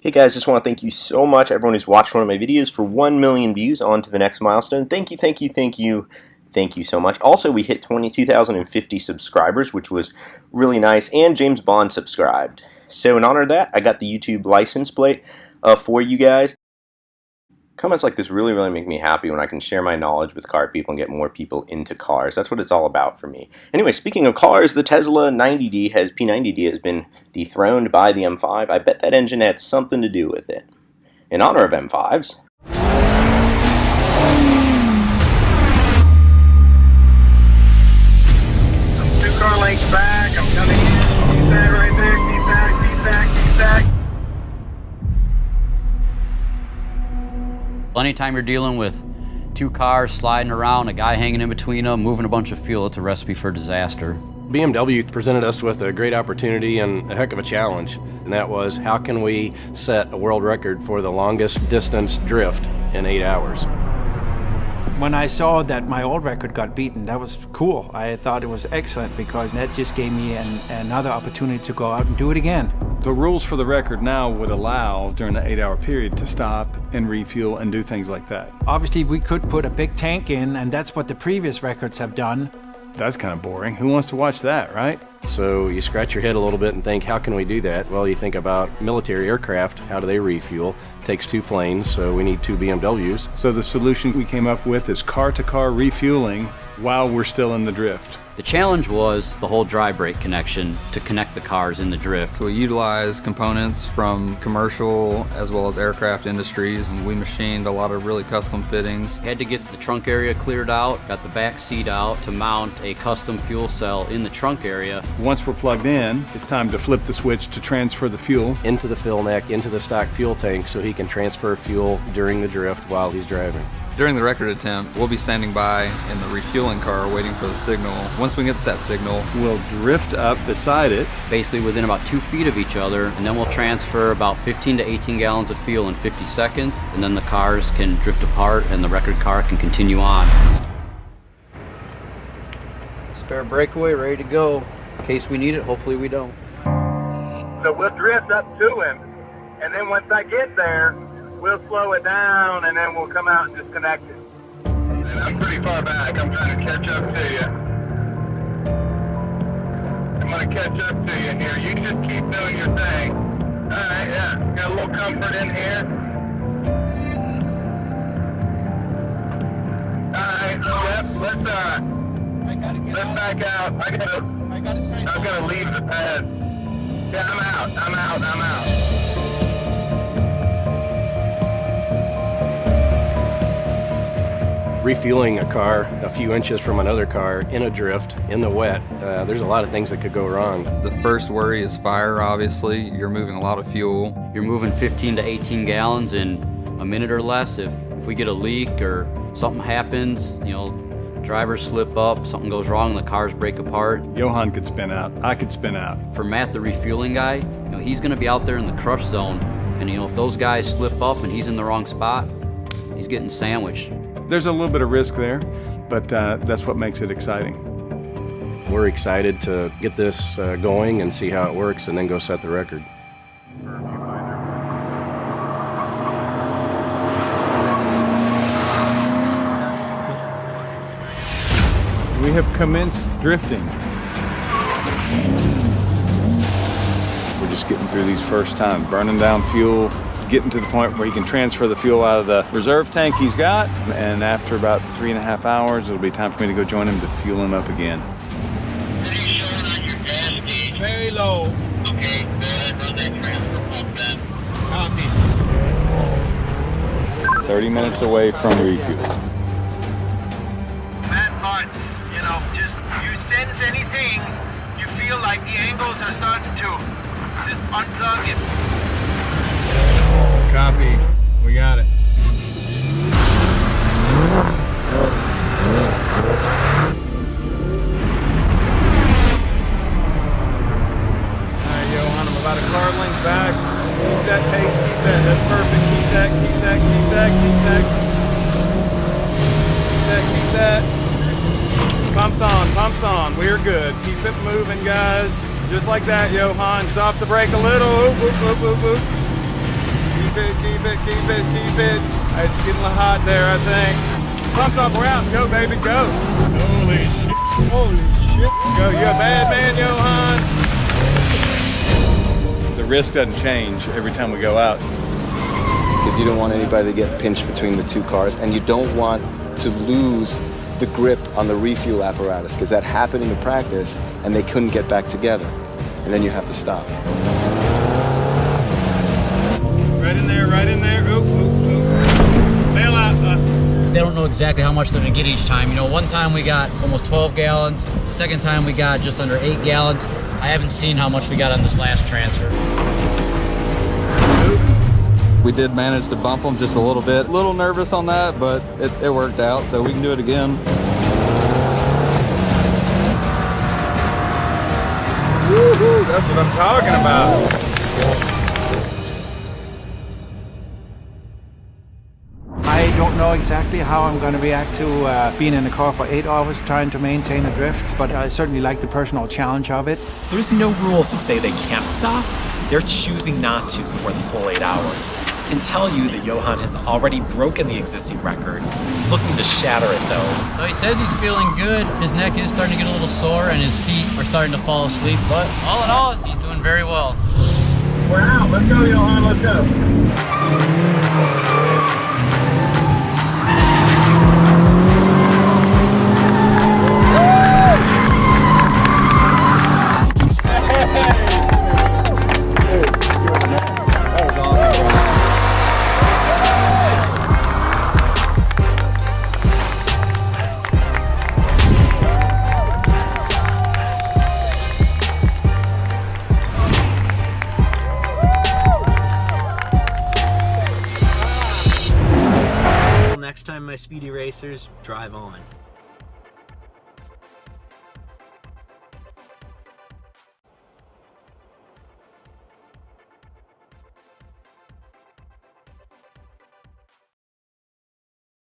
Hey guys, just want to thank you so much, everyone who's watched one of my videos, for 1 million views. On to the next milestone. Thank you, thank you, thank you, thank you so much. Also, we hit 22,050 subscribers, which was really nice, and James Bond subscribed. So in honor of that, I got the YouTube license plate for you guys. Comments like this really make me happy when I can share my knowledge with car people and get more people into cars. That's what it's all about for me. Anyway, speaking of cars, the Tesla P90D has been dethroned by the M5. I bet that engine had something to do with it. In honor of M5s, I'm 2 car lengths back. I'm coming in. Keep that right there. Keep that. Keep that. Keep that. Anytime you're dealing with 2 cars sliding around, a guy hanging in between them, moving a bunch of fuel, it's a recipe for disaster. BMW presented us with a great opportunity and a heck of a challenge, and that was, how can we set a world record for the longest distance drift in 8 hours? When I saw that my old record got beaten, that was cool. I thought it was excellent because that just gave me another opportunity to go out and do it again. The rules for the record now would allow, during the 8-hour period, to stop and refuel and do things like that. Obviously, we could put a big tank in, and that's what the previous records have done. That's kind of boring. Who wants to watch that, right? So you scratch your head a little bit and think, how can we do that? Well, you think about military aircraft, how do they refuel? It takes 2 planes, so we need 2 BMWs. So the solution we came up with is car-to-car refueling while we're still in the drift. The challenge was the whole dry brake connection to connect the cars in the drift. So we utilize components from commercial as well as aircraft industries, and we machined a lot of really custom fittings. Had to get the trunk area cleared out, got the back seat out to mount a custom fuel cell in the trunk area. Once we're plugged in, it's time to flip the switch to transfer the fuel Into the fill neck, into the stock fuel tank, so he can transfer fuel during the drift while he's driving. During the record attempt, we'll be standing by in the refueling car waiting for the signal. Once we get that signal, We'll drift up beside it. Basically within about 2 feet of each other, and then we'll transfer about 15 to 18 gallons of fuel in 50 seconds, and then the cars can drift apart and the record car can continue on. Spare breakaway ready to go. In case we need it, hopefully we don't. So we'll drift up to him, and then once I get there, we'll slow it down, and then we'll come out and disconnect it. And I'm pretty far back. I'm trying to catch up to you. I'm going to catch up to you here. You just keep doing your thing. All right, yeah. Got a little comfort in here. All right, yep. Let's back out. I'm gonna leave the pad. Yeah, I'm out. Refueling a car a few inches from another car in a drift, in the wet, there's a lot of things that could go wrong. the first worry is fire, obviously. You're moving a lot of fuel. You're moving 15 to 18 gallons in a minute or less. If we get a leak or something happens, drivers slip up, something goes wrong, the cars break apart. Johan could spin out. I could spin out. For Matt, the refueling guy, he's gonna be out there in the crush zone, and if those guys slip up and he's in the wrong spot, he's getting sandwiched. There's a little bit of risk there, but that's what makes it exciting. We're excited to get this going and see how it works and then go set the record. We have commenced drifting. We're just getting through these first times, burning down fuel, getting to the point where he can transfer the fuel out of the reserve tank he's got, and after about 3.5 hours, it'll be time for me to go join him to fuel him up again. Very low. Okay, copy. 30 minutes away from refuel. That part, just you sense anything, you feel like the angles are starting to just unplug it. Copy. We got it. Alright, Johan, I'm about a car length back. Keep that pace, keep that. That's perfect. Keep that. Pumps on. We're good. Keep it moving, guys. Just like that, Johan. Just off the brake a little. Oop, oop, oop, oop, oop. Keep it, keep it, keep it, keep it. It's getting a little hot there, I think. Pump up, we're out. Go, baby, go. Holy shit. Holy shit. Go, you're a bad man, Johan. The risk doesn't change every time we go out. Because you don't want anybody to get pinched between the two cars, and you don't want to lose the grip on the refuel apparatus, because that happened in the practice and they couldn't get back together, and then you have to stop. Right in there, right in there. Oop, oop, oop. Bail out. They don't know exactly how much they're gonna get each time. You know, one time we got almost 12 gallons. The second time we got just under 8 gallons. I haven't seen how much we got on this last transfer. We did manage to bump them just a little bit. A little nervous on that, but it worked out, so we can do it again. Woohoo, that's what I'm talking about. I don't know exactly how I'm going to react to being in the car for 8 hours trying to maintain a drift, but I certainly like the personal challenge of it. There's no rules that say they can't stop. They're choosing not to for the full 8 hours. I can tell you that Johan has already broken the existing record. He's looking to shatter it though. So he says he's feeling good. His neck is starting to get a little sore and his feet are starting to fall asleep, but all in all, he's doing very well. We're out. Let's go, Johan. Let's go. Next time, my speedy racers, drive on.